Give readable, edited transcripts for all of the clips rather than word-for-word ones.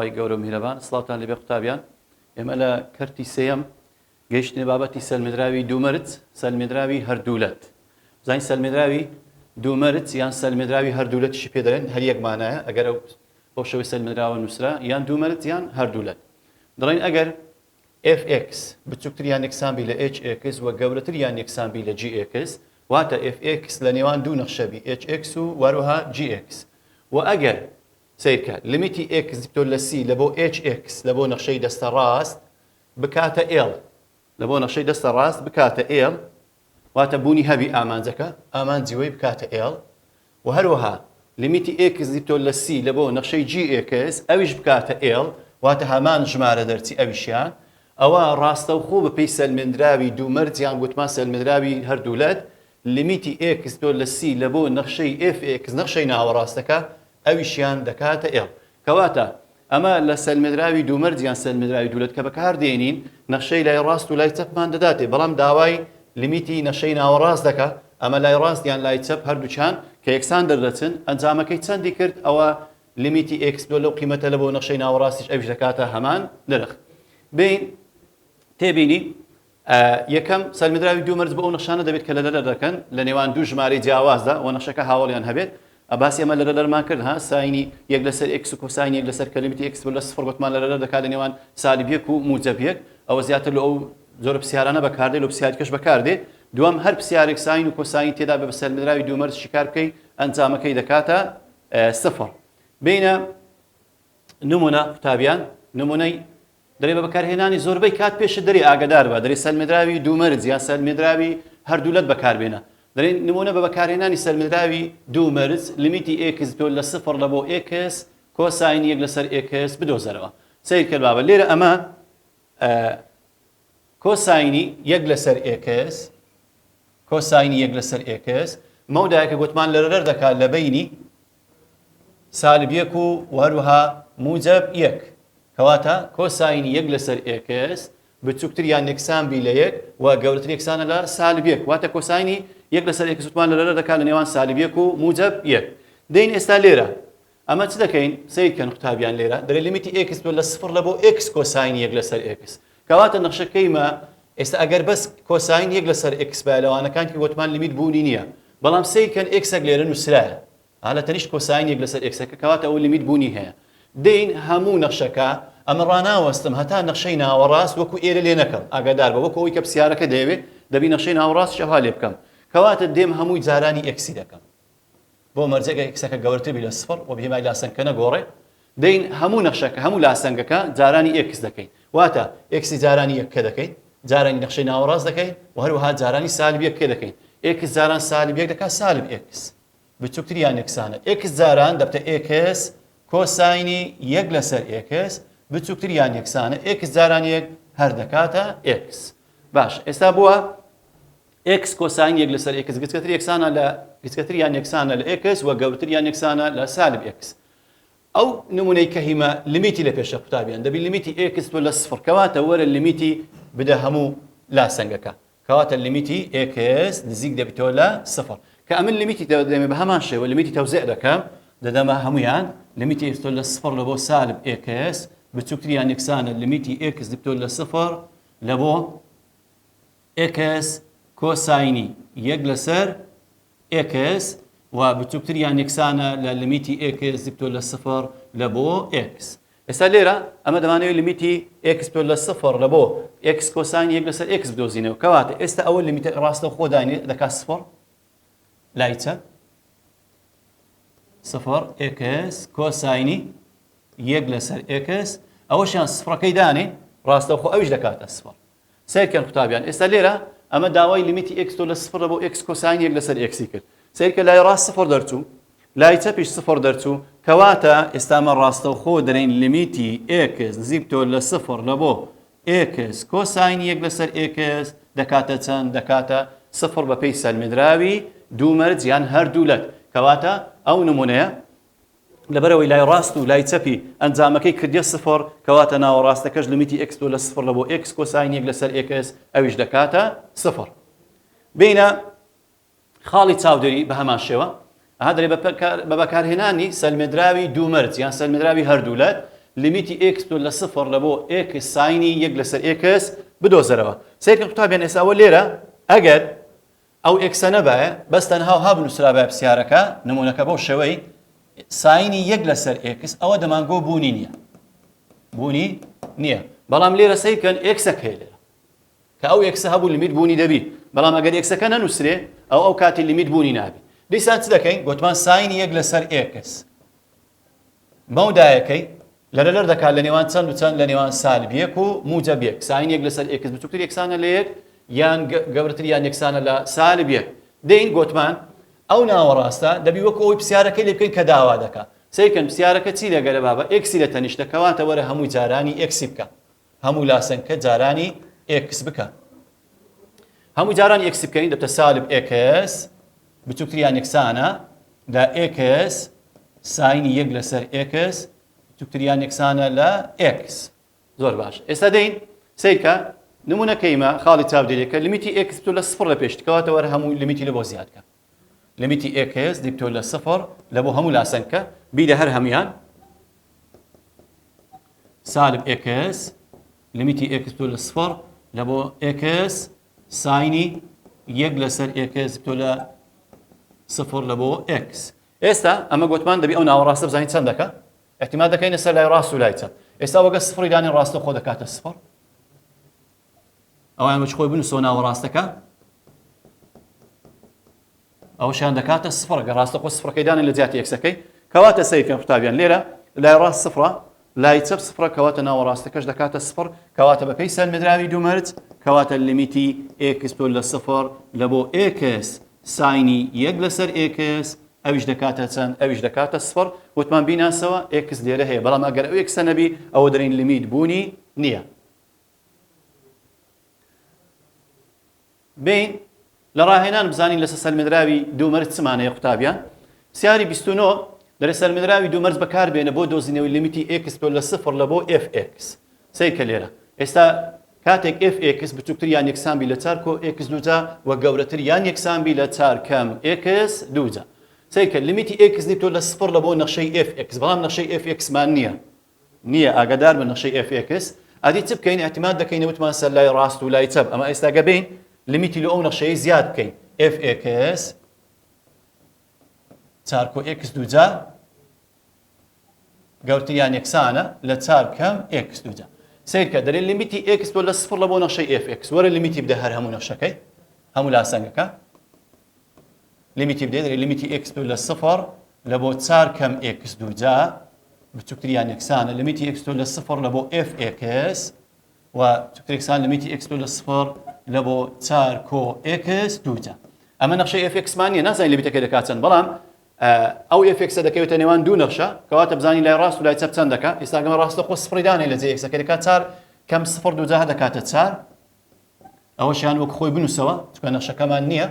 خی گەورە میهرەبان سڵاوتان لەبێ قوتابیان ئێمە لە کەرتی سێیەم گەیشتنە بابەتی سەلمێدراوی دوومەرج سەلمێدراوی هەردوولەت زانین سەلمێدراوی دوومەرج یان سەلمێدراوی هەردوولەتیشی پێ دەڵێن هەر یەکمانایە ئەگەر ئەو شەوەی سەلمێدراوە نووسرا یان دوومەرج یان هەردوولەت دەڵێن ئەگەر fx بچووکتر یان یەکسانبی لە hx و گەورەتر یان یەکسانبی لە gx واتە fx لە نێوان دوو نەخشەبی hx و وەروەها gx و ئەگەر سیرکە لیمیتی x بتۆ لە c لە بۆ hx لە بۆ نەخشەی دەستە ڕاست بکاتە l لە بۆ نەخشەی دەستە ڕاست بکاتە l واتە بوونی هەبی ئامانجەکە ئامانجیوەی بکاتە l و هەروەها لیمیتی x بتۆ لە c لە بۆ نەخشەی gx ئەویش بکاتە l واتە هەمان ژمارە دەرچی ئەویشیان ئەوە ڕاستەوخۆ بەپێی سەلمێدراوی دوومەرج یان گوتمان سەلمێدراوی هەردوولەت لیمیتی x بتۆ لە c لە بۆ نەخشەی fx نەخشەی ناوەڕاستەکە ئەویشیان دەکاتە l کەواتە ئەمە لە سەلمێدراوی دوومەرج یان سەلمێدراوی دوولەت کە بەکاردێنین نەخشەی لای ڕاست و لای چەپمان دەداتێ بەڵام داوای لیمیتی نەخشەی ناوەڕاست دەکات ئەمە لای ڕاست یان لای چەپ هەردووچان کە یەکسان دەردەچن ئەنجامەکەی چەندی کرد ئەوە لیمیتی x بۆ لەو قیمەتە لە بۆ نەخشەی ناوەڕاستیش ئەویش دەکاتە هەمان نرخ بین تێبینی یەکەم سەلمێدراوی دوومەرج بە ئەو نەخشانە دەبێت کە لەلەر دەکەن لە نێوان دوو ژمارەی جیاوازدا و نەخشەکە هاوڵیان هەبێت ئەباسی ئەمە لەرمان کرد ها ساینی یەک لەسەر x و کۆساینی یەک لەسەر کە لیمیتی x لە سفر گوتمان لەلەر دەکات لە نێوان سالب یەک و موجب یەک ئەوە زیاتر لە ئەو زۆر پرسیارانە بەکاردێت لە پرسیارکەش بەکاردێت دووەم هەر پرسیارێک ساین و کۆساین تێدا بە سەلمێدراوی دوومەرج شکار بکەی ئەنجامەکەی دەکاتە سفر بینە نمونە قوتابیان نمونەی دەرێ بە بەکارهێنانی زۆربەی کات پێشە دەری ئاگدار بە دەری سەلمێدراوی دوومەرج یان سەلمێدراوی هەردوولەت بەکاربێنە دەرێن نمونە بە بەکارهێنانی سەلمێدراوی دوومەرج لیمیتی x تۆ لە سفر لە بۆ x کۆساین یەک لەسەر x بدۆزەرەوە سیر کرد بابە لێرە ئەمە کۆساینی یەک لەسەر x کۆساینی یەک لەسەر x مەودایەکە گوتمان لەرەر دەکات لە بینی سالب یەک و هەروەها موجب یەک کەواتە کۆساینی یەک لەسەر x بچووکتر یان یەکسانبی لە یەک و گەورەتر یەکسانە لە سالب یەک واتە کۆساینی یەک لەسەر x وتمان لەرەر دەکات لە نێوان سالب یەک و موجب یەک دەین ئێستا لێرە ئەمە چ دەکەین سیرکەن قوتابیان لێرە دەرێ لیمیتی x لە سفر لە بۆ x کۆساینی یەک لەسەر x کەواتە نەخشەکەیمە ئێستا ئەگەر بەس کۆساین یەک لەسەر x بە لەوانەکان کە وتمان لیمیت بوونی نییە بەڵام سیرکەن x لێرە نووسرایە هەڵە تەنیشت کۆساین یەک لەسەر x کەواتە ئەو لیمیت بوونی هەیە دەین هەموو نەخشەکە ئەمە ڕناوەستم هەتا نەخشەی ناوەڕاست وەکو ئێرە لێ نەکەم ئاگادار بە وەکو ئەوی کە پرسیارەکە دەیەوێت دەبی نەخشەی ناوەڕاست شەها لێ بکەم کەواتە دێم هەمووی جارانی ئەکسی دەکەم بۆ مەرجەکە ئەکسەکە گەورەتر بی لە سفر و بهێمای لاسەنگەکە نەگۆڕێ دەین هەموو نەخشەکە هەموو لاسەنگەکە جارانی ئەکس دەکەین واتە ئەکسی جارانی یەککە دەکەین جارانی نەخشەی ناوەڕاست دەکەین و هەروەها جارانی سالب یەککە دەکەین ئەکس جاران سالب یەک دەکات سالب ئەکس بچووکتر یان یەکسانە ئەکس جاران دەبتە ئەکس کۆساینی یەک لەسەر ئەکس بچووکتر یان یەکسانە x جاران یەک هەر دەکاتە x باش ئێستا بووە x کۆساین یەک لەسەر x گچکەتر یەکسانە لە گچکەتر یان یەکسانە لە x و گەورەتر یان یەکسانە لە سالب x ئەو نمونەی کە هیمە لیمیتی لە پێشە قوتابیان دەبی لیمیتی x تۆ لە سفر کەواتە وەرە لیمیتی بدە هەموو لاسەنگەکە کەواتە لیمیتی x نزیک دەبیتەوە لە سفر کە ئەمن لیمیتی دەمێ بە هەمان شێوە لیمیتی تەوزیع دەکەم دەدەمە هەمویان لیمیتی x تۆ لە سفر لە بۆ سالب x بچووکتر یان یەکسانە لیمیتی x دبتۆ لە سفر لە بۆ x کۆساینی یەک لەسەر x و بچووکتر یان یەکسانە لە لیمیتی x دبتۆ لە سفر لە بۆ x ئێستا لێرە ئەمە دەمانەوێت لیمیتی x بتۆ لە سفر لە بۆ x کۆساین یەک لەسەر x بدۆزینەوە کەواتە ئێستا ئەوە لیمیتە ڕاستە خۆ داینێ دەکات سفر لای چەپ سفر x کۆساینی یەک لەسەر x ئەوەشیان سفرەکەی دانێ ڕاستەوخۆ ئەویش دەکاتە سفر سیرکەن قوتابیان ئێستا لێرە ئەمە داوای لیمیتی x تۆ لە سفر لە بۆ x کۆساین یەک لەسەر x کرد سیرکە لای ڕاست سفر دەرچوو لای چەپیش سفر دەرچوو کەواتە ئێستامە ڕاستەوخۆ دەرێن لیمیتی x نزیک تۆ لە سفر لە بۆ x کۆساین یەک لەسەر x دەکاتە چەند دەکاتە سفر بەپێی سەلمێدراوی دوومەرج یان هەردوولەت کەواتە ئەو نمونەیە لەبەرەوەی لای ڕاست و لای چەپی ئەنجامەکەی کردیە سفر کەواتە ناوەڕاستەکەش لیمیتی x تۆ لە سفر لە بۆ x کۆساین یەک لەسەر x ئەویش دەکاتە سفر بینە خاڵی چاودێری بە هەمان شێوە ئەها دەرێ بە بەکارهێنانی سەلمێدراوی دوومەرج یان سەلمێدراوی هەردوولەت لیمیتی x لە سفر لە بۆ x ساینی 1 لەسەر x بدۆزەرەوە. سیرکەم قوتابیان ئێستا ئەوە لێرە ئەگەر ئەو x نەبایە بەس تەنها و هابنووسرا بە پرسیارەکە نمونونەکە بەو شێوەی ساینی 1 لەسەر x ئەوە دەمانگۆ بوونی نییە. بوونی نییە. بەڵام لێرە سیرکەن xەکە هەیە لێرە کە ئەو x هەبوو لیمیت بوونی دەبی. بەڵام ئەگەر xەکە نەنووسرێ ئەو کاتی لیمیت بوونی نابی. دیسان چ دەکەین؟ گوتمان ساینی 1 لەسەر x مەودایەکەی لەرە لەر دەکات لە نێوان چەند و چەند لە نێوان سالب 1 و موجب 1. ساین 1 لەسەر x بچووکتر یەکسانە لە 1 یان گەورەتر یان یەکسانە لە سالب 1. دەین گوتمان ئەو ناوەڕاستە دەبی وەکو ئەوی پرسیارەکەی لێ بکەین کە داوا دەکات. سیرکەن پرسیارەکە چی لەگەرە بابە x لە تەنیشت دەکەواتە وەرە هەموو جارانی x بکە. هەموو لاسەنکە جارانی x بکە. هەموو جارانی x بکەین دەبتە سالب x بچووکتر یان یەکسانە لە x ساینی 1 لەسەر x بچووکتریان یەکسانە لە x. زۆر باش. ئێستا دەین سیرکە نمونونەکەیمە خاڵی چاودێریەکە لیمیتی x لە سفر لە پێش کەواتە وەرە هەموو لیمیتی لە بۆ زیادکە. لیمیتی x دیبتۆ لە سفر لە بۆ هەموو لاسەنکە بیدە هەر هەمویان سالب x لیمیتی x لە سفر لە بۆ x ساینی 1 لەسەر x دیبتۆ لە سفر لە بۆ x. ئێستا ئەمە گوتمان دەبی ئەو ناوەڕاستە بزانین چەند دەکە؟ احتمال دەکەینە سەر لای ڕاست و لای چەند. ئێستا وەگە سفری دانی ڕاستە خۆ دەکاتە سفر. ئەوان بەچ خۆی بنووسەوە ناوەڕاستەکە ئەوشیان دەکاتە سفر. گە ڕاستە خۆ سفرەکەی دانێن لە جیاتی یەکسەکەی کەواتە سەیرکەن قوتابیان لێرە لای ڕاست سفرە لای چەپ سفرە کەواتە ناوەڕاستەکەش دەکاتە سفر کەواتە بەپێی سەرمەدراوی دوو مەرج کەواتە لیمیتی x لە سفر لە بۆ x ساینی 1 لەسەر x ئەویش دەکاتە چەند؟ ئەویش دەکاتە سفر. وتمان بیناسەوە x لێرە هەیە بەڵام ئەگەر ئەو x نەبی ئەوە دەرین لیمیت بوونی نییە. بین لە ڕاهێنان بزانین لەسەر سەرمەدراوی دوو مەرج چمانەیە قوتابیان؟ سیاری 29 لەرە سەرمەدراوی دوو مەرج بەکاربێنە بۆ دۆزینەوەی لیمیتی x لە سفر لە بۆ fx. سیرکە لێرە ئێستا کاتێک fx بچووکتر یان یەکسان بی لە 4 کۆ x دووجا و گەورەتر یان یەکسان بی لە 4 کەم x دووجا. سیرکە لیمیتی x دیبتۆ لە سفر لە بۆ نەخشەی fx بەڵام نەخشەی fx مان نییە ئاگادار بە نەخشەی fx. ئادی چ بکەین؟ احتمال دەکەین وتمان سەر لای ڕاست و لای چەپ. ئەمە ئێستا گەبین لیمیتی لە ئەو نەخشەی زیاد بکەین fx 4 کۆ x دووجا گەورەتر یان یەکسانە لە 4 کەم x دووجا. سیرکە دەرێن لیمیتی x لە سفر لە بۆ نەخشەی fx وەرە لیمیتی بدە هەر هەموو نەخشەکەی هەموو لاسەنگەکە لیمیتی بدێ دەرێ لیمیتی x لە سفر لە بۆ 4 کەم x دووجا بچووکتر یان یەکسانە لیمیتی x لە سفر لە بۆ fx و بچووکتر یەکسان لیمیتی x لە سفر لە بۆ 4 کۆ x دووجا. ئەمە نەخشەی fx مان نییە نازانین لیمیتەکەی دەکات چەند بەڵام ئەو fx دەکەوێتە نێوان دوو نەخشە کەواتە بزانین لای ڕاست و لای چەپ چەند دەکات. ئێستا گەمە ڕاستە خۆ سفری دانێ لە جێ x دەکات 4 کەم سفر دووجا دەکاتە 4 ئەوەشیان وەک خۆی بنووسەوە چونکە نەخشەکەمان نییە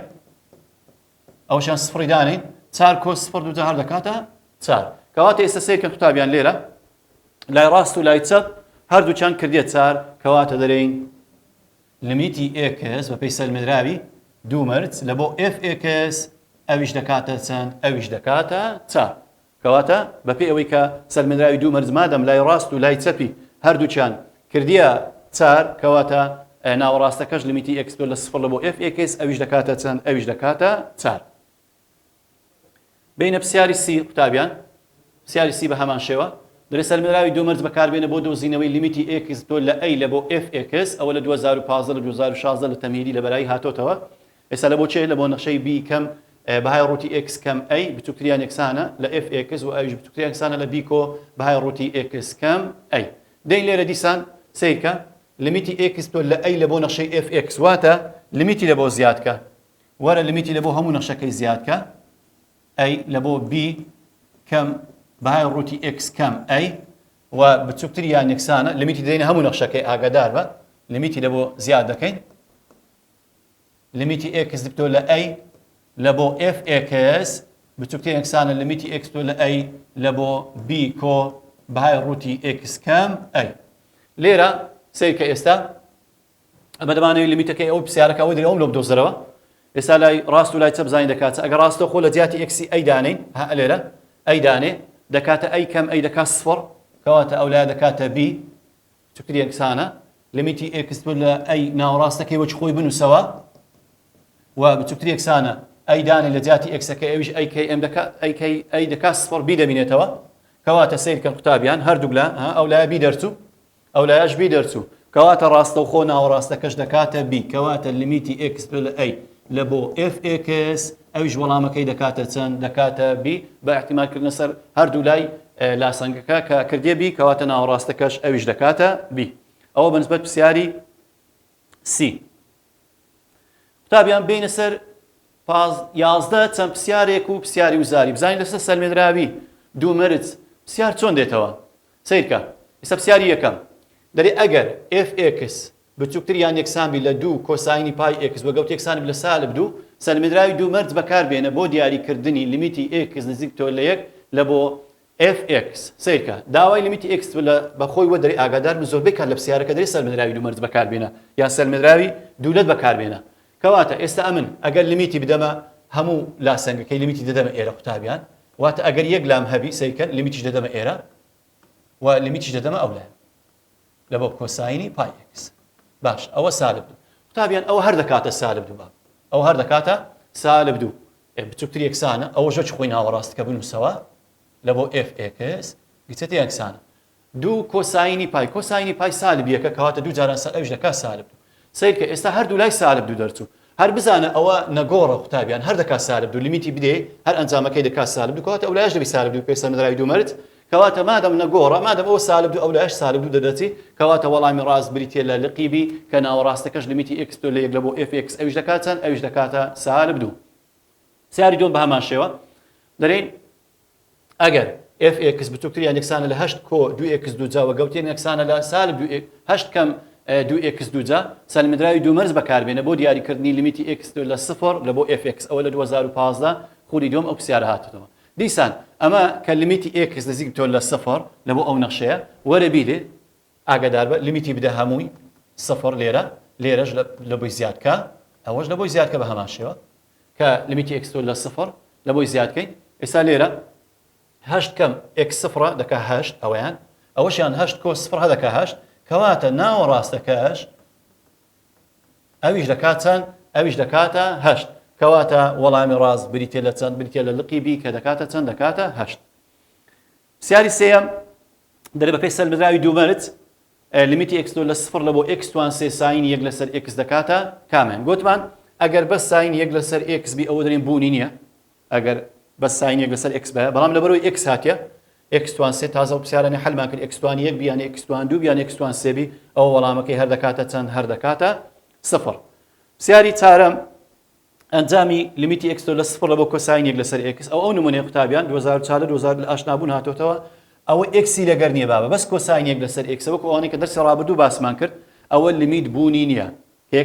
ئەوشیان سفری دانین 4 کۆ سفر دووجا هەر دەکاتە 4 کەواتە ئێستا سیرکەن قوتابیان لێرە لای ڕاست و لای چەپ هەردووچیان کردیە 4 کەواتە دەرێین لیمیتی x بەپێی سەرمەدراوی دوو مەرج لە بۆ fx ئەویش دەکاتە چەند؟ ئەویش دەکاتە 4 کەواتە بەپێی ئەوەی کە سەرمەدراوی دوو مەرج مادەم لای ڕاست و لای چەپی هەردووچیان کردیە 4 کەواتە ناوەڕاستەکەش لیمیتی x لە سفر لە بۆ fx ئەویش دەکاتە چەند؟ ئەویش دەکاتە 4. بینە پرسیاری سی قوتابیان پرسیاری سی بە هەمان شێوە دەرێ سەرمەدراوی دوو مەرج بەکاربێنە بۆ دۆزینەوەی لیمیتی x لە a لە بۆ fx ئەوە لە 2015 لە 2016 لە تەمهیدی لە بەلای هاتۆتەوە. ئێستا لە بۆ چێ؟ لە بۆ نەخشەی b کەم بەهای ڕووتی x کەم a بچووکتریان یەکسانە لە fx و ئەویش بچووکتریان یەکسانە لە b کۆ بەهای ڕووتی x کەم a. دەین لێرە دیسان سیرکە لیمیتی x لە a لە بۆ نەخشەی fx واتە لیمیتی لە بۆ زیادکە وەرە لیمیتی لە بۆ هەموو نەخشەکەی زیادکە a لە بۆ b کەم بەهای ڕووتی x کەم a و بچووکتر یان یەکسانە لیمیتی دەینە هەموو نەخشەکەی ئاگادار بە لیمیتی لە بۆ زیاد دەکەین لیمیتی x دیبتۆ لە a لە بۆ fx بچووکتر یەکسانە لیمیتی x لە a لە بۆ b کۆ بەهای ڕووتی x کەم a. لێرە سیرکە ئێستا ئەمە دەمانەوێت لیمیتەکەی ئەو پرسیارەکە ئەوە دەرێ ئەوم لۆ بدۆزەرەوە. ئێستا لای ڕاست و لای چەپ بزانین دەکاتە ئەگەر ڕاستە خۆ لە جیاتی x ئەی دانین ها لێرە ئەی دانێ دەکاتە ئەی کەم ئەی دەکات سفر کەواتە ئەو لای دەکاتە B بچووکتر یەکسانە لیمیتی x لە ئەی ناوەڕاستەکەی وەچ خۆی بنووسەوە و بچووکتر یەکسانە ئەی دانی لە جیاتی ئەکسەکە ئەویش ئەی دەکات سفر B دەبینێتەوە کەواتە سیرکەن قوتابیان هەردووک لە ئەو لایە B دەرچوو ئەو لایەش B دەرچوو کەواتە ڕاستەوخۆ ناوەڕاستەکەش دەکاتە B کەواتە لیمیتی x لە ئەی لە بۆ fx ئەویش وەڵامەکەی دەکاتە چەند دەکاتە B بە احتیمالکردنە سەر هەردوو لای لاسەنگەکە کە کردێ B کەواتە ناوەڕاستەکەش ئەویش دەکاتە B ئەوە بەنسبەت پرسیاری C قوتابیان بینە سەر 11 چەند پرسیارێک و پرسیاری وزاری بزانین لەسەر سەرمێدراوی دوو مەرج پرسیار چۆن دێتەوە سیرکە ئێستا پرسیاری یەکەم دەری ئەگەر fx بچووکتر یان یەکسانبی لە 2 کۆساینی پای x وەگەوت یەکسانی لە سالب 2 سەرمێدراوی دوو مەرج بەکاربێنە بۆ دیاریکردنی لیمیتی x نزیک تۆ لە 1 لە بۆ fx سیرکە داوای لیمیتی x بەخۆی وە دەری ئاگادار من زۆربەی کات لە پرسیارەکە دەری سەرمێدراوی دوو مەرج بەکاربێنە یان سەرمێدراوی دوولەت بەکاربێنە کەواتە ئێستا ئەمن ئەگەر لیمیتی بدەمە هەموو لاسەنگەکەی لیمیتی دەدەمە ئێرە قوتابیان واتە ئەگەر یەک لام هەبی سیرکە لیمیتیش دەدەمە ئێرە و لیمیتیش دەدەمە ئەو لایە لە بۆ کۆساینی پای x باش ئەوە سالب 2 قوتابیان ئەوە هەر دەکاتە سالب 2 ئەو هەر دەکاتە سالب 2 بچووکتر یەکسانە ئەوە ژۆ خۆی ناوەڕاستەکە بنووسەوە لە بۆ fx گچێتی یەکسانە 2 کۆساینی پای سالب یەکە کەواتە دوو جاران ئەوش دەکات سالب 2 سیرکە ئێستا هەردوو لای سالب 2 دەرچوو هەر بزانە ئەوە نەگۆڕە قوتابیان هەر دەکات سالب 2 لیمیتی بدێ هەر ئەنجامەکەی دەکات سالب 2 کەواتە ئەو لایەش دەبی سالب 2 پێ سەرمێدراوی دوو مەرج کەواتە مادەم نەگۆڕە مادەم ئەوە سالب 2 ئەو لایەش سالب 2 دەدەچی کەواتە وەڵامی ڕاست بریتێ لە لقیبی کە ناوەڕاستەکەش لیمیتی x لە 1 لە بۆ fx ئەویش دەکات چەند ئەویش دەکاتە سالب 2 سیاری دوم بە هەمان شێوە دەرێن ئەگەر fx بچووکتر یان یەکسانە لە 8 کۆ 2x 2 جا وەگەوتێن یەکسانە لە سالب 8 کەم 2x 2 جا سەرمێدراوی دوو مەرج بەکاربێنە بۆ دیاریکردنی لیمیتی x لە 0 لە بۆ fx ئەوە لە 2015 خوری دوم ئەو پرسیارە هاتووە دیسان ئەمە کە لیمیتی x نزیک تۆ لە 0 لە بۆ ئەو نەخشەیە وەرە بیرێ ئاگادار بە لیمیتی بدە هەمووی 0 لێرەش لە بۆی زیادکە ئەوەش لە بۆی زیادکە بە هەمان شێوە کە لیمیتی x تۆ لە 0 لە بۆی زیادکەین ئێستا لێرە 8 کەم x 0 دەکا 8 ئەوەیان ئەوەشیان 8 کۆ 0 دەکا 8 کەواتە ناوەڕاستەکەش ئەویش دەکات چەند ئەویش دەکاتە 8 کەواتە وەڵامی ڕاست بریتێ لە چەند بریتێ لە لقیبی کە دەکاتە چەند دەکاتە 8 پرسیاری سێەم دەرێ بە پێی سەرمێدراوی دوو مەرج لیمیتی x لە 0 لە بۆ x توان سێ ساین 1 لەسەر x دەکاتە کامیان گوتمان ئەگەر بەس ساین 1 لەسەر x بی ئەوە دەرێن بوونی نییە ئەگەر بەس ساین 1 لەسەر x بە بەڵام لەبەرەوەی x هاتیە x توان سێ تازە و پرسیارانە حەلمان کرد x توان 1 بیان x توان 2 بیان x توان 3 بی ئەوە وەڵامەکەی هەر دەکاتە چەند هەر دەکاتە 0 پرسیاری چارەم ئەنجامی لیمیتی x لە 0 لە بۆ کۆساین 1 لەسەر x ئەو نمونەیە قوتابیان 2004 2000 لە ئاشنابوون هاتۆتەوە ئەوە x لەگەر نییە بابە بەس کۆساین 1 لەسەر x وەکو ئەوانەی کە دەرسی ڕابردوو باسمان کرد ئەوە لیمیت بوونی نییە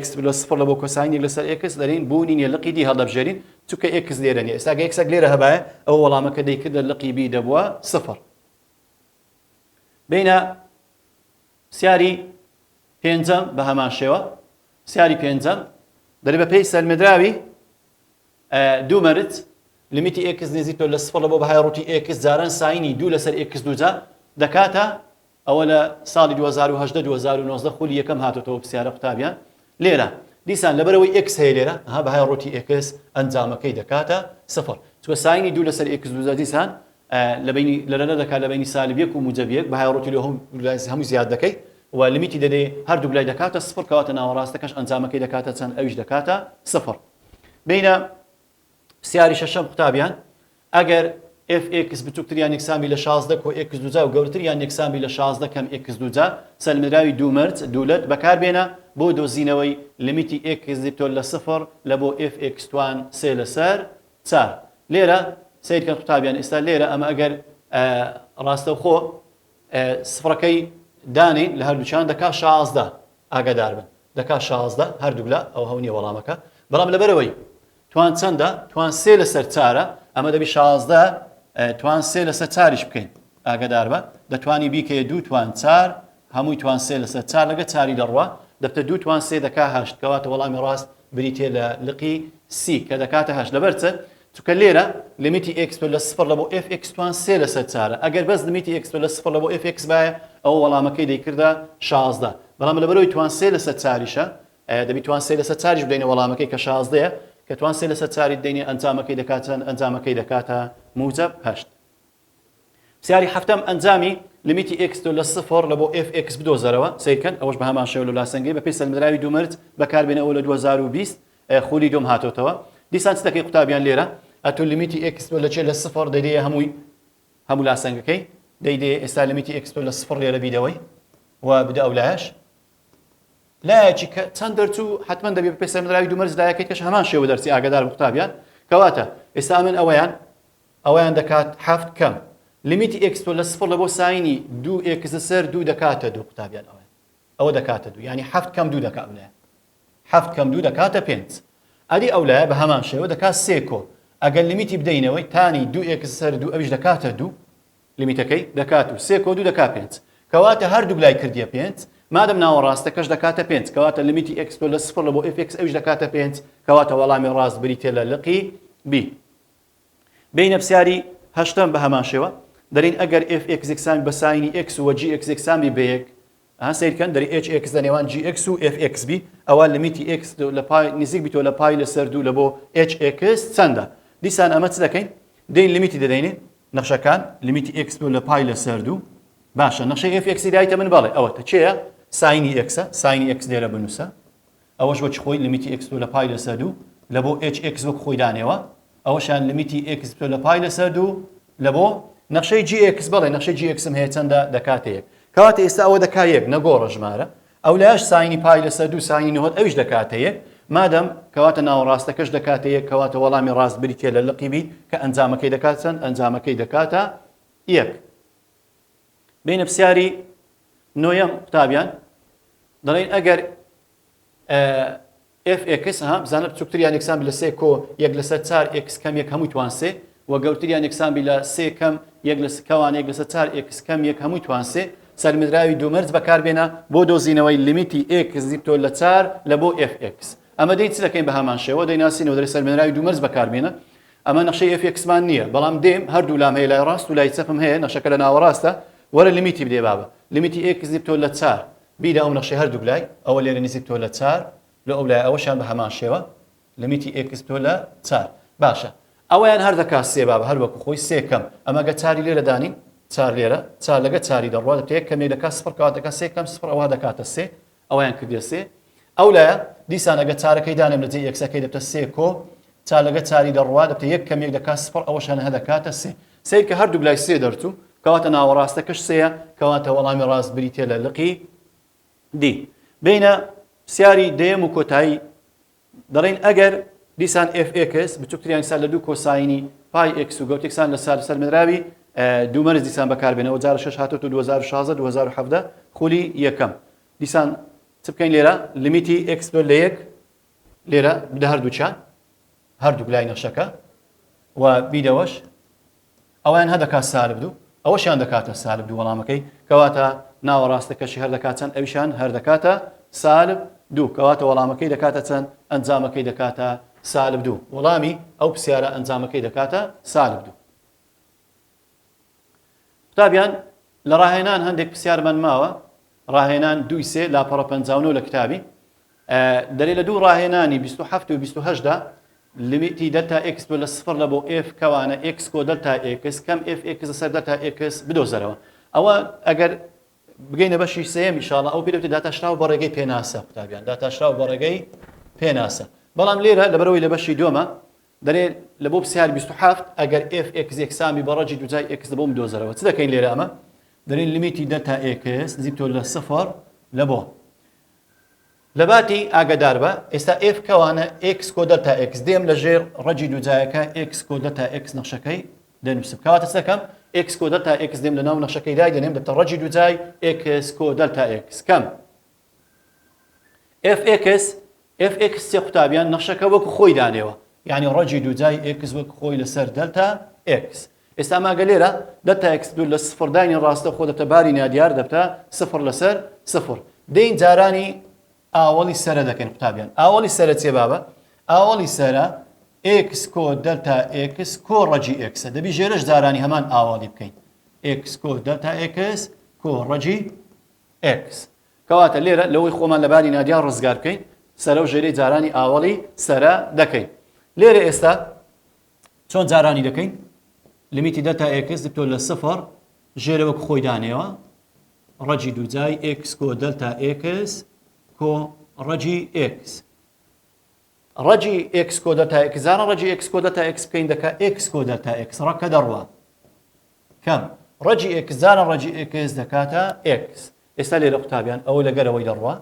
x لە 0 لە بۆ کۆساین 1 لەسەر x دەرین بوونی نییە لقیدی هەڵدەبژێرین چونکە x لێرە نییە ئێستا x لێرە هەبایە ئەوە وەڵامەکە دەیکردە لقیبی دەبووە 0 بینە سیاری پێنجەم بە هەمان شێوە سیاری پێنجەم دەرێ بە پێی سەرمێدراوی دوو مەرج لیمیتی x نزیک تۆ لە 0 لە بۆ بەهای ڕووتی x جاران ساینی 2 لەسەر x 2 جا دەکاتە ئەوە لە ساڵی 2018 2019 خولی یەکەم هاتۆتەوە پرسیارە قوتابیان لێرە دیسان لەبەرەوەی x هەیە لێرە بەهای ڕووتی x ئەنجامەکەی دەکاتە 0 چوە ساینی 2 لەسەر x 2 جا دیسان لەرەنە دەکات لە بینی سالب 1 و موجب 1 بەهای ڕووتی لە هەموو زیاد دەکەیت و لیمیتی دەدەی هەردوو لای دەکاتە 0 کەواتە ناوەڕاستەکەش ئەنجامەکەی دەکاتە چەند ئەویش دەکاتە 0 بینە پرسیاری شەشەم قوتابیان ئەگەر fx بچووکتر یان یەکسانبی لە 16 کۆ x 2 جا و گەورەتر یان یەکسانبی لە 16 کەم x 2 جا سەرمێدراوی دوو مەرج دوولەت بەکاربێنە بۆ دۆزینەوەی لیمیتی x زیبتۆ لە 0 لە بۆ fx توان 3 لەسەر 4 لێرە سیرکەن قوتابیان ئێستا لێرە ئەمە ئەگەر ڕاستەوخۆ سفرەکەی دانین لە هەردووچیان دەکات 16 ئاگادار بن دەکات 16 هەردوو لە ئەو هەونیە وەڵامەکە بەڵام لەبەرەوەی توان چەندە توان 3 لەسەر 4 ئەمە دەبی 16 توان 3 لەسەر 4ش بکەین ئاگادار بە دەتوانی بیکەیە 2 توان 4 هەمووی توان 3 لەسەر 4 لەگە 4 دەڕوا دەبتە 2 توان 3 دەکات 8 کەواتە وەڵامی ڕاست بریتێ لە لقی C کە دەکاتە 8 لەبەرچە چونکە لێرە لیمیتی x لە سفر لە بۆ fx توان 3 لەسەر 4 ئەگەر بەس لیمیتی x لە سفر لە بۆ fx باە ئەو وەڵامەکەی دەیکردە 16 بەڵام لەبەرەوەی توان 3 لەسەر 4یشە دەبی توان 3 لەسەر 4 بدەینە وەڵامەکەی کە 16ەیە کە توان 3 لەسەر 4 دەینێ ئەنجامەکەی دەکاتە موجب 8 پرسیاری هەفتەم ئەنجامی لیمیتی x لە سفر لە بۆ fx بدۆزەرەوە سیرکەن ئەوەش بە هەمان شێوە لە لاسەنگەی بە پێی سەرمەدراوی دوومەرج بەکاربێنەوە لە 2020 خولی دوم هاتۆتەوە دیسان چ دەکەی قوتابیان لێرە ئەتۆ لیمیتی x لە چێ لە سفر دەیدێ هەموو لاسەنگەکەی دەیدێ ئێستا لیمیتی x لە سفر لێرە بیدەوەی و بدە ئەو لایەش لایەکی کە چەند دەرچوو حتمما دەبێت بە پێی سەرمەدراوی دوومەرج لایەکەی کەش هەمان شێوە دەرسی ئاگادار بە قوتابیان کەواتە ئێستا من ئەوەیان دەکات هەفت کەم لیمیتی x لە سفر لە بۆ ساینی 2x سەر 2 دەکاتە 2 قوتابیان ئەوە دەکاتە 2 ینی هەفت کەم 2 دەکات لێ هەفت کەم 2 دەکاتە 5 ئەدی ئەو لایە بە هەمان شێوە دەکات 3 کۆ ئەگەر لیمیتی بدەینەوەی تانی 2x سەر 2 ئەویش دەکاتە 2 لیمیتەکەی دەکات و 3 کۆ 2 دەکات 5 کەواتە هەردوو لای کردیە 5 مادەم ناوەڕاستەکەش دەکاتە 5 کەواتە لیمیتی x لە سفر لە بۆ fx ئەویش دەکاتە 5 کەواتە وەڵامی ڕاست بریتێ لە لقی b بینە پرسیاری هەشتم بە هەمان شێوە دەرین ئەگەر fx یەکسانی بە ساینی x و gx یەکسانی بە یەک سیرکەن دەری hx لە نێوان gx و fx بی ئەوە لیمیتی x لە پای نزیک بیتەوە لە پای لەسەر 2 لە بۆ hx چەندە دیسان ئەمە چ دەکەین دەین لیمیتی دەدەینێ نەخشەکان لیمیتی x لە پای لەسەر 2 باشە نەخشەی fx دایتە من بەڵێ ئەوە چێە ساینی x ساینی x لێرە بنووسە ئەوەش وەک خۆی لیمیتی x لە پای لەسەر 2 لە بۆ hx وەک خۆی دانێەوە ئەوەشان لیمیتی x لە پای لەسەر 2 لە بۆ نەخشەی gx بەڵێ نەخشەی gx هەیە چەندە دەکاتە یەک کەواتە ئێستا ئەوە دەکا یەک نەگۆڕە ژمارە ئەو لایەش ساینی پای لەسەر 2 ساینی نهۆت ئەویش دەکاتە یەک مادەم کەواتە ناوەڕاستەکەش دەکاتە یەک کەواتە وەڵامی ڕاست بریتێ لە لقیبی کە ئەنجامەکەی دەکات چەند ئەنجامەکەی دەکاتە یەک بینە پرسیاری نۆیەم قوتابیان دەڵێن ئەگەر fx بزانە بچووکتریان یەکسانبی لە 3 کۆ 1 لەسەر 4 x کەم 1 هەمووی توان 3 و گەورتریان یەکسانبی لە 3 کەم 1 لەسەر کەوان 1 لەسەر 4 x کەم 1 هەمووی توان 3 سەرمەدراوی دوومەرج بەکاربێنە بۆ دۆزینەوەی لیمیتی x زیبتۆ لە 4 لە بۆ fx ئەمە دەی چ دەکەین بە هەمان شێوە دەیناسینەوە دەری سەرمەدراوی دوومەرج بەکاربێنە ئەمە نەخشەی fx مان نییە بەڵام دێم هەردوو لام هەیە لای ڕاست و لای چەپم هەیە نەخشەکە لە ناوەڕاستە وەرە لیمیتی بدێ بابە لیمیتی x زیبتۆ لە 4 بیدا ئەو نەخشەی هەردوو لای ئەوە لێرە نزیکتۆ لە 4 لە ئەو لای ئەوەشان بە هەمان شێوە لیمیتی x تۆ لە 4 باشە ئەویان هەر دەکات 3 بابە هەر وەکو خۆی 3 کەم ئەمەگە 4 لێرە دانین 4 لێرە 4 لەگە 4 دەڕوا دەبێت یەک کەمێک دەکات 0 کەواتە دەکات 3 کەم 0 ئەوە دەکاتە 3 ئەویان کردێ 3 ئەو لایە دیسان ئەگە 4ەکەی دانێم لە جێ یەکسەکەی دەبێتە 3 کۆ 4 لەگە 4 دەڕوا دەبێت یەک کەمێک دەکات 0 ئەوەشان هەدەکاتە 3 سیر کە هەردوو لای 3 دەرچوو کەواتە ناوەڕاستەکەش 3 کەواتە وەڵامی ڕاست بریتێ لە لقی دی بینە پرسیاری دەیەم و کۆتایی دەڵێن ئەگەر دیسان fx بچووکتریان سال لە 2 کۆساینی پای x و گەوتێکسان لە سەرمەدراوی دوومەرج دیسان بەکاربێنەوە 2006 هاتۆ 2016 2017 خولی یەکەم دیسان چ بکەین لێرە لیمیتی x لە 1 لێرە بدە هەردوو لای نەخشەکە و بیدەوەش ئەویان هەدەکات سالب 2 ئەوەشیان دەکاتە سالب 2 وەڵامەکەی کەواتە ناوەڕاستەکەشی هەر دەکات چەند ئەویشان هەر دەکاتە سالب 2 کەواتە وەڵامەکەی دەکاتە چەند ئەنجامەکەی دەکاتە سالب 2 وەڵامی ئەو پرسیارە ئەنجامەکەی دەکاتە سالب 2 قوتابیان لە ڕاهێنان هەندێک پرسیارمان ماوە ڕاهێنان 2 لاپەڕە 59 لە کتابی دەرێ لە دوو ڕاهێنانی 27 و 28 دا لیمیتی دلتا x لە 0 لە بۆ f کەوانە x کۆ دلتا x کەم fx سەر دلتا x بدۆزەرەوە ئەوە ئەگەر بگەینە بەشی سێم ئینشاڵڵا ئەو پێ دەوتێت داتاشراو بە ڕێگەی پێناسە قوتابیان داتاشراو بە ڕێگەی پێناسە بەڵام لێرە لەبەرەوەی لە بەشی دووەمە دەرێت لە بۆ پرسیار 27 ئەگەر fx یەکسامی بە ڕەجی دووجای x لە بۆ بدۆزەرەوە چ دەکەین لێرە ئەمە دەرێن لیمیتی دلتا x زیبتۆ لە 0 لە بۆ لە باتی ئاگادار بە ئێستا f کەوانە x کۆ دلتا x دێم لە ژێر ڕەجی دووجایەکە x کۆ دلتا x نەخشەکەی دەنووسم کەواتە چ دەکەم x کۆ دلتا x دێم لە ناو نەخشەکەی دای دەنێم دەبتە ڕەجی دووجای x کۆ دلتا x کەم fx چێ قوتابیان نەخشەکە وەکو خۆی دانێەوە یعنی ڕەجی دووجای x وەکو خۆی لەسەر دلتا x ئێستا ماگە لێرە دلتا x دوو لە سفر داینی ڕاستە خۆ دەبتە باری نادیار دەبتە 0 لەسەر 0 دەین جارانی ئاوەڵی سەرە دەکەن قوتابیان ئاوەڵی سەرە چێ بابە ئاوەڵی سەرە x کۆ دلتا x کۆ ڕەجی x دەبی ژێرەش زارانی هەمان ئاواڵی بکەین x کۆ دلتا x کۆ ڕەجی x کەواتە لێرە لەوەی خۆمان لەباری نادیان ڕزگار بکەین سەرە و ژێرەی جارانی ئاوەڵی سەرە دەکەین لێرە ئێستا چۆن جارانی دەکەین لیمیتی دلتا x دکتۆر لە سفر ژێرە وەک خۆی دانێەوە ڕەجی دووجای x کۆ دلتا x کۆ ڕەجی x ڕەجی x کۆ دلتا x زانە ڕەجی x کۆ دلتا x بکەین دەکا x کۆ دلتا x ڕەکە دەڕوە کەم ڕەجی x زانە ڕەجی x دەکاتە x ئێستا لێرە قوتابیان ئەوە لەگەرەوەی دەڕوە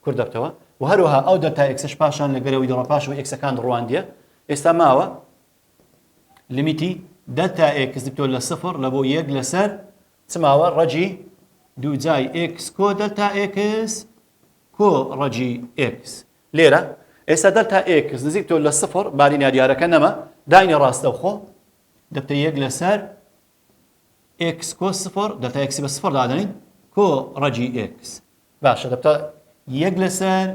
کورد دەبتەوە و هەروەها ئەو دلتا xش پاشان لەگەرەوەی دەڕوە پاشەوە xەکان ڕوانdiە ئێستا ماوە لیمیتی دلتا x دکتۆر لە سفر لە بۆ یەک لەسەر چماوە ڕەجی دووجای x کۆ دلتا x کۆ ڕەجی x لێرە ئێستا دلتا x نزیکتۆ لە سفر بارینە دیارەکە نەما داینە ڕاستەوخۆ دەبتە یەک لەسەر x کۆ سفر دلتا x بە سفر دادەنین کۆ ڕەجی x باشە دەبتە یەک لەسەر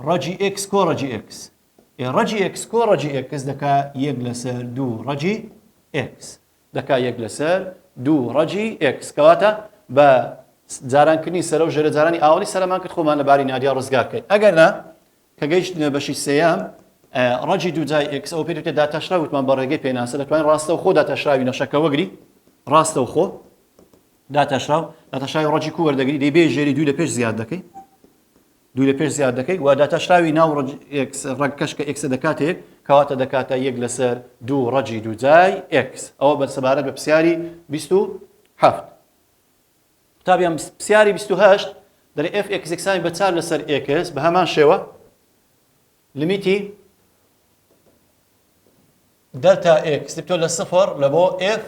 ڕەجی x کۆ ڕەجی x ڕەجی x کۆ ڕەجی x دەکا یەک لەسەر دوو ڕەجی x دەکا یەک لەسەر دوو ڕەجی x کەواتە بە جارانکردنی سەرە و ژێرە جارانی ئاوەڵی سەرمان کرد خۆمان لەباری نادیا ڕزگار بکەین ئەگەر نا کە گەیشتنە بەشی سێیام ڕەجی دووجای x ئەو پێ وتێ داتەشرا وتمان بە ڕێگەی پێناسە دەتوانین ڕاستەوخۆ داتەشراوی نەشەکە وەگری ڕاستەوخۆ داتەشراو داتەشراوی ڕەجی کو وەردەگری دەیبێ ژێری دوو لە پێش زیاد دەکەی دوو لە پێش زیاد دەکەی و داتەشراوی ناو ڕەگەکەش کە x دەکاتێک کەواتە دەکاتە یەک لەسەر دوو ڕەجی دووجای x ئەوە بەسەبارەت بە پرسیاری 27 قوتابیان پرسیاری 28 دەڵێ f x یەکسانی بە 4 لەسەر x بە هەمان شێوە لیمیتی دلتا x دکتۆر لە سفر لە بۆ f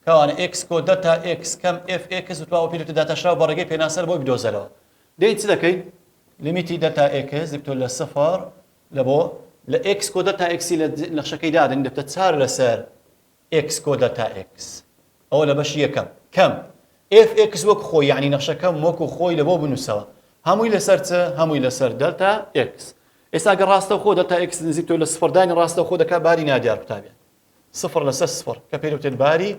کەوانە x کۆ دلتا x کەم f x وتواوە پێوتە داتەشراو بە ڕێگەی پێناسەر بۆی بدۆزەرەوە دەی چ دەکەین لیمیتی دلتا x دکتۆر لە سفر لە بۆ لە x کۆ دلتا x لە نەخشەکەی دادەنین دەبتە 4 لەسەر x کۆ دلتا x ئەوە لە بەشی یەکەم کەم f x وەک خۆی یعنی نەخشەکەم وەکو خۆی لە بۆ بنووسەوە هەمووی لەسەر چ هەمووی لەسەر دلتا x ئێستا گە ڕاستەوخۆ دلتا x نزیکتۆ لە سفردانی ڕاستەوخۆ دەکا باری نادیار قوتابیان سفر لەسەر سفر کە پێ وتێت باری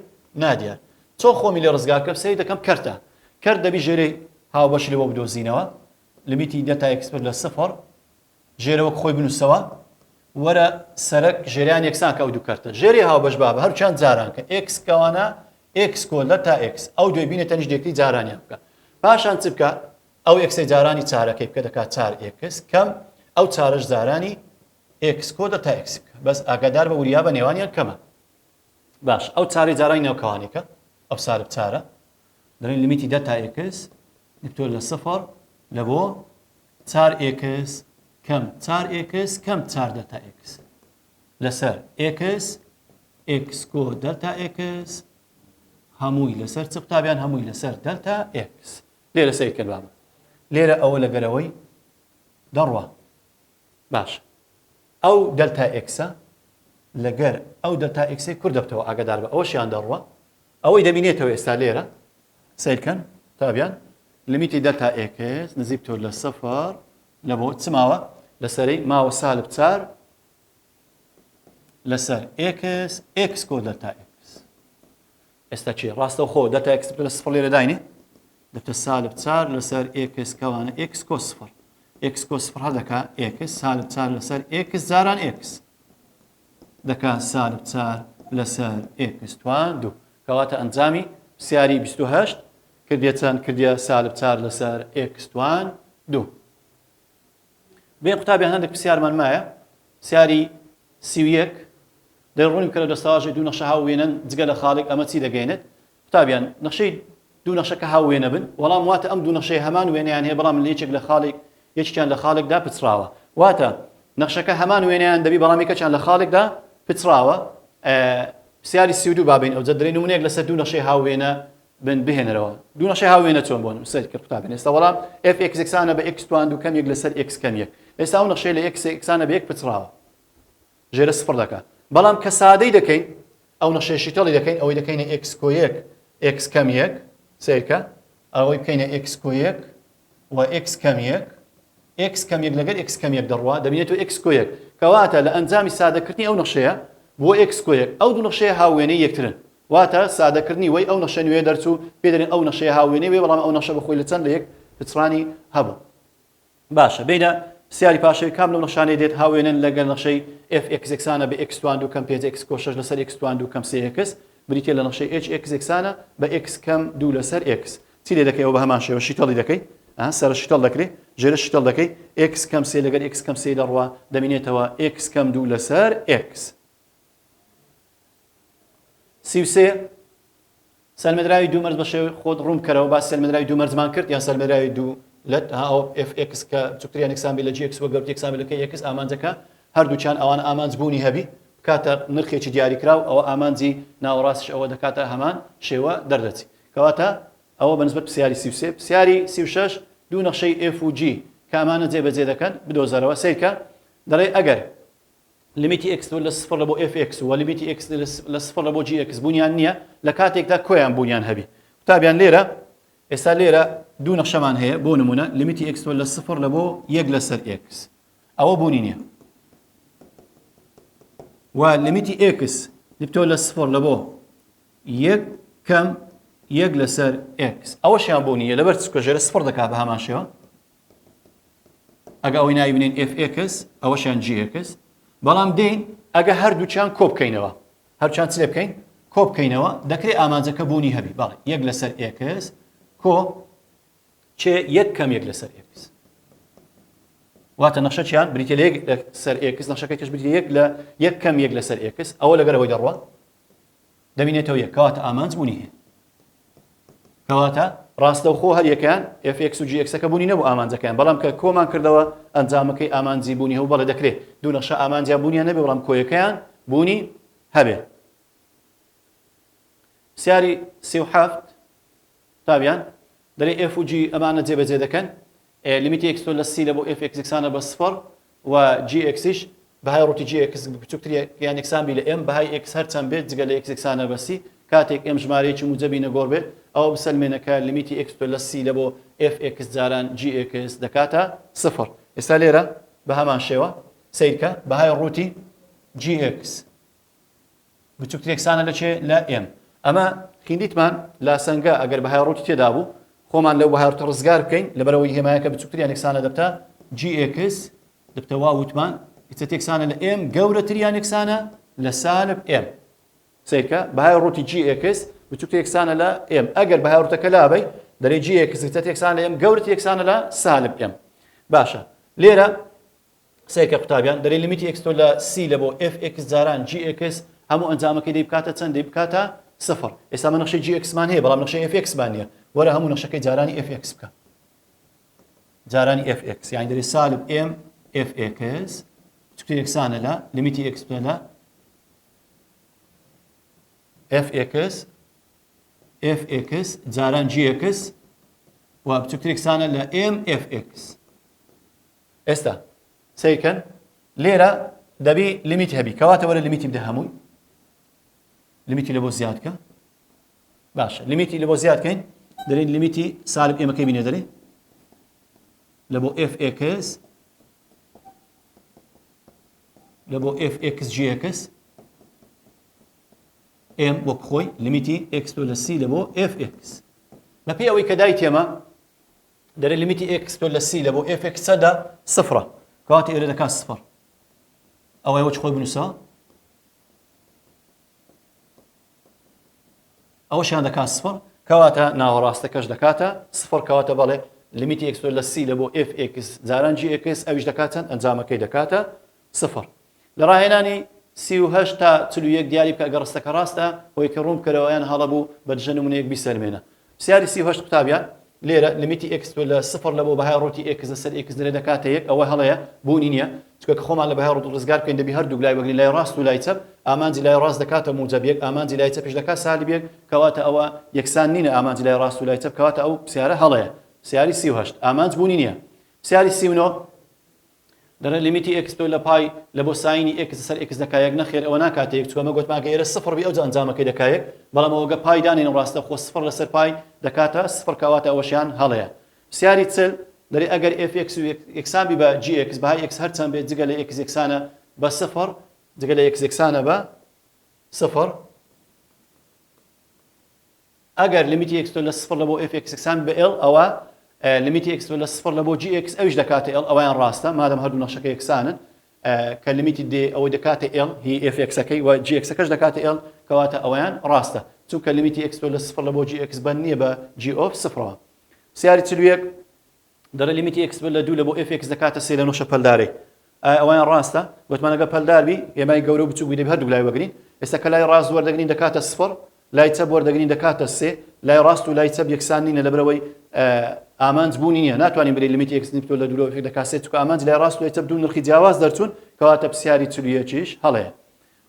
نادیار چۆن خۆمی لێ ڕزگار کرد سەی دەکەم کەرتە کەرت دەبی ژێرەی هاوبەشی لەوە بدۆزینەوە لیمیتی دلتا x لە سفر ژێرە وەک خۆی بنووسەوە وەرە سەرک ژێریان یەکسان کە ئەو دوو کەرتە ژێری هاوبەش بابە هەرچیان جاران کە x کەوانە x کۆ دلتا x ئەو دوێ بینێتە نیشتێکی جارانیان بکە پاشان چ بکە ئەو x جارانی چارەکەی بکە دەکات 4x کەم ئەو چارەش زارانی x کۆ دلتا x بکە بەس ئاگادار بە وریا بە نێوانیان کەمە باش ئەو چاری جارانی ناوکەوانێکە ئەو سالب چارە دەڵێن لیمیتی دلتا x دکتۆر لە سفر لە بۆ 4x کەم 4x کەم 4 دلتا x لەسەر x کۆ دلتا x هەمووی لەسەر چ قوتابیان هەمووی لەسەر دلتا x لێرە سەیر کرد بابە لێرە ئەوە لەگەرەوەی دەڕوە باش ئەو دلتا x لەگەر ئەو دلتا x کورد دەبتەوە ئاگادار بە ئەوەشیان دەڕوە ئەوەی دەبینێتەوە ئێستا لێرە سیرکەن قوتابیان لیمیتی دلتا x نزیکتۆ لە سفر لە بۆ چ ماوە لەسەری ماوە سالب 4 لەسەر x کۆ دلتا x ئێستا چی ڕاستەوخۆ دلتا x لە سفر لێرە داینێ دەبتە سالب 4 لەسەر x کەوانە x کۆ سفر x کۆ سفر هەدەکا x سالب 4 لەسەر x زاران x دەکا سالب 4 لەسەر x توان دوو کەواتە ئەنجامی پرسیاری 28 کردیە چەند کردیە سالب 4 لەسەر x توان دوو بێن قوتابیان هەندێک پرسیارمان مایە پرسیاری 31 دەڕوونی کە لە دەستەواژەی دوو نەخشە هاوێنن جگە لە خاڵێک ئەمە چی دەگەێنێت قوتابیان نەخشەی دوو نەخشەکە هاوێنە بن وەڵام واتە ئەم دوو نەخشەی هەمان وێنەیان هەیە بەڵام یەکێک لە خاڵێک یەکیان لە خاڵێکدا پچراوە واتە نەخشەکە هەمان وێنەیان دەبی بەڵام یەکەیان لە خاڵێکدا پچراوە پرسیاری 32 بابین ئەو جەدرێن نمونەیەک لەسەر دوو نەخشەی هاوێنە بن بهێنەرەوە دوو نەخشەی هاوێنە چۆن بۆن سەر کرد قوتابیان ئێستا وەڵام f x یەکسانە بە x توان دوو کەم یەک لەسەر x کەم یەک ئێستا ئەو نەخشەی لە x یەکسانە بە یەک پچراوە ژێرە سفر دەکات بەڵام کە سادەی دەکەین ئەو نەخشەیەشی تەڵی دەکەین ئەوەی دەکەینە x کۆ یەک x کەم یەک سیرکە ئەوەی بکەینە x کۆ یەک و x کەم یەک x کەم یەک لەگەر x کەم یەک دەڕوا دەبینێتەوە x کۆ یەک کەواتە لە ئەنجامی سادەکردنی ئەو نەخشەیە بۆ x کۆیەک ئەو دوو نەخشەیە هاوێنەی یەکترن واتە سادەکردنی وەی ئەو نەخشە نوێ دەرچوو پێدەڵێن ئەو نەخشەیە هاوێنەی وێ بەڵام ئەو نەخشە بەخۆی لە چەند لە یەک پچڕانی هەبوو باشە بینە سیاری پاشەوی کام لەو نەخشانەی دێت هاوێنن لەگەڵ نەخشەی fx یەکسانە بە x توان 2 کەم 5x کۆ 6 لەسەر x توان 2 کەم 3x بریتە لە نەخشەی hx یەکسانە بە x کەم 2 لەسەر x چی لێ دەکەیەوە بە هەمان شێوە شیتەڵی دەکەی سەر شیتەڵ دەکرێت ژێرە شیتەڵ دەکەی x کەم 3 لەگەر x کەم 3 دەڕوا دەمێنێتەوە x کەم 2 لەسەر x 33 سەرمەدراوی دوو مەرج بە شێوەی خۆت ڕوون کەرەوە با سەرمەدراوی دوو مەرجمان کرد یان سەرمەدراوی دوو لەت fx کە بچووکتریان یەکسانبی لە gx وە گەورەی یەکسانبی x ئامانجەکە هەردووچیان ئەوانە ئامانج بوونی هەبی کاتە نرخێکی دیاریکراو ئەوە ئامانجی ناوەڕاستش ئەوە دەکاتە هەمان شێوە دەردەچی کەواتە ئەوە بەنسبەت پرسیاری 33 پرسیاری 36 دوو نەخشەی f و g کە ئەمانە جێبەجێ دەکەن بدۆزەرەوە سیرکە دەڵێ ئەگەر لیمیتی x لە 0 لە بۆ fx و لیمیتی x لە 0 لە بۆ gx بوونیان نییە لە کاتێکدا کۆیان بوونیان هەبی قوتابیان لێرە ئێستا لێرە دوو نەخشەمان هەیە بۆ نمونە لیمیتی x لە 0 لە بۆ 1 لەسەر x ئەوە بوونی نییە و لیمیتی x لیپتۆ لە 0 لە بۆ 1 کەم 1 لەسەر x ئەوەشیان بۆ نییە لەبەر چکۆژێرە 0 دەکات بە هەمان شێوە ئەگە ئەوەی ناوی بنین fx ئەوەشیان gx بەڵام دێن ئەگە هەردووچیان کۆ بکەینەوە هەرچیان چ لێ بکەین کۆ بکەینەوە دەکرێت ئامانجەکە بوونی هەبی باڵێ 1 لەسەر x کۆ چێ 1 کەم 1 لەسەر x واتە نەخشەیان بریتە لە 1 لەسەر x نەخشەکەی کەش بریتە 1 لە 1 کەم 1 لەسەر x ئەوە لەگەرەوەی دەڕوە دەبینێتەوە 1 کەواتە ئامانج بوونی هەیە کەواتە ڕاستەوخۆ هەر یەکەیان fx و gx-ەکە بوونی نەبوو ئامانجەکەیان بەڵام کە کۆمان کردەوە ئەنجامەکەی ئامانجی بوونی هەبوو بەڵێ دەکرێت دوو نەخشە ئامانجیان بوونیان نەبێ بەڵام کۆیەکەیان بوونی هەبێ سیاری 37 تابیان دەڵێ f و g ئەمانە جێبەجێ دەکەن لیمیتی x لە c لە بۆ fx یەکسانە بە 0 و gx بەهای ڕوتی gx بچووکتر یان یەکسانبی لە m بەهای x هەرچەند بێت جگە لە x یەکسانە بە c کاتێک m ژمارەیەکی موجەبی نەگۆڕ بێت ئەو بسەلمێنەکە لیمیتی x لە c لە بۆ fx جاران gx دەکاتە 0 ئێستا لێرە بە هەمان شێوە سیرکە بەهای ڕوتی gx بچووکتر یەکسانە لە چێ لە m ئەمە خیندیتمان لا سەنگە ئەگەر بەهای ڕوتی تێدا بوو خۆمان لەو بەهای ڕوتە ڕزگار بکەین لەبەرەوەی هێمایەکە بچووکتریان یەکسانە دەبتە gx دەبتەوا وتمان ئیتر یەکسانە لە m گەورەتریان یەکسانە لە سالب m سیرکە بەهای ڕوتی gx بچووکتر یەکسانە لە m ئەگەر بەهای ڕوتەکە لابەی دەرێ gx یەکسانە لە m گەورەتی یەکسانە لە سالب m باشە لێرە سیرکە قوتابیان دەرێ لیمیتی x لە c لە بۆ fx جاران gx هەموو ئەنجامەکەی دەی بکاتە چەند دەی بکاتە 0 ئێستا من نەخشەی gx مان هەیە بەڵام نەخشەی fx مان نییە وەرە هەموو نەخشەکەی جارانی fx بکە جارانی fx یعنی دەرێ سالب m fx بچووکتر یەکسانە لە لیمیتی x لە fx جاران gx و بچووکتر یەکسانە لە m fx ئێستا سیرکەن لێرە دەبی لیمیت هەبی کەواتە وەرە لیمیتی بدە هەمووی لیمیتی لە بۆ زیادکە باشە لیمیتی لە بۆ زیادکەین دەرێن لیمیتی سالب ئێمەکەی بینێ دەرێ لە بۆ fx لە بۆ fx gx m وەک خۆی لیمیتی x لە c لە بۆ fx لە پێی ئەوەی کە دای تێمە دەرێ لیمیتی x لە c لە بۆ fx دا 0 کەواتە ئێرە دەکات 0 ئەوەی وەچ خۆی بنووسە ئەوەشیان دەکات 0 کەواتە ناوەڕاستەکەش دەکاتە 0 کەواتە بەڵێ لیمیتی x لە c لە بۆ fx جاران gx ئەویش دەکات چەند ئەنجامەکەی دەکاتە 0 لە ڕاهێنانی 38 تا 41 دیاری بکە ئەگەر ڕستەکە ڕاستە هۆی کە ڕوون کەرەوەیان هەڵەبوو بەرژە نمونەیەک بیسەلمێنە پرسیاری 38 قوتابیان لێرە لیمیتی x لە 0 لە بۆ بەهای ڕوتی x لەسەر x دەرێ دەکاتە 1 ئەوە هەڵەیە بوونی نییە چونکە خۆمان لە بەهای ڕوت ڕزگار بکەین دەبی هەردوو لای وەگری لای ڕاست و لای چەپ ئامانجی لای ڕاست دەکاتە موجەبیەک ئامانجی لای چەپش دەکات سالبیەک کەواتە ئەوە یەکسان نینە ئامانجی لای ڕاست و لای چەپ کەواتە ئەو پرسیارە هەڵەیە پرسیاری 38 ئامانج بوونی نییە پرسیاری 39 دەرە لیمیتی x لە پای لە بۆ ساینی x سەر x دەکایەک نەخێر ئەوە ناکاتەیەک چکەمە گوتماکە ئێرە 0 بی ئەوجا ئەنجامەکەی دەکایەک بەڵام ئەوەگە پای دانین ڕاستە خۆ 0 لەسەر پای دەکاتە 0 کەواتە ئەوەشیان هەڵەیە پرسیاری چل دەرێ ئەگەر fx و یەکسان بی بە gx بەهای x هەرچەند بێت جگە لە x یەکسانە بە سفر جگە لە x یەکسانە بە سفر ئەگەر لیمیتی x لە سفر لە بۆ f یەکسان بە l ئەوە لیمیتی x لە سفر لە بۆ gx ئەویش دەکاتە l ئەویان ڕاستە مادەم هەردوو نەخشەکە یەکسانن کە لیمیتی d ئەوەی دەکاتە l هی f یەکسەکەی و gxەکەش دەکاتە l کەواتە ئەویان ڕاستە چونکە لیمیتی x لە سفر لە بۆ gx بە نییە بە g of سفرەوە سیاری چلوویەک دەڵێ لیمیتی x لە 2 لە بۆ f دەکاتە 3 لە 9 پەلدارەی ئەویان ڕاستە گوتمانەگە پەلداربی ئێمای گەورە و بچووک بێ هەردوو لای وەگرین ئێستا کە لای ڕاست وەردەگرین دەکاتە سفر لای چەپ وەردەگرین دەکاتە 3 لای ڕاست و لای چەپ یەکسان نینە لەبەرەوەی ئامانج بوونی نییە ناتوانین بڵێ لیمیتی x لە 2 لە دەکات چونکە ئامانج لای ڕاست و لای چەپ دوو نرخی جیاواز دەرچوون کەواتە پرسیاری چلوویەکیش هەڵەیە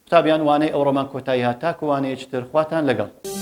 قوتابیان وانەی ئەو ڕۆمان کۆتایی هات تاکو وانەیەکی تر خواتان لەگەڵ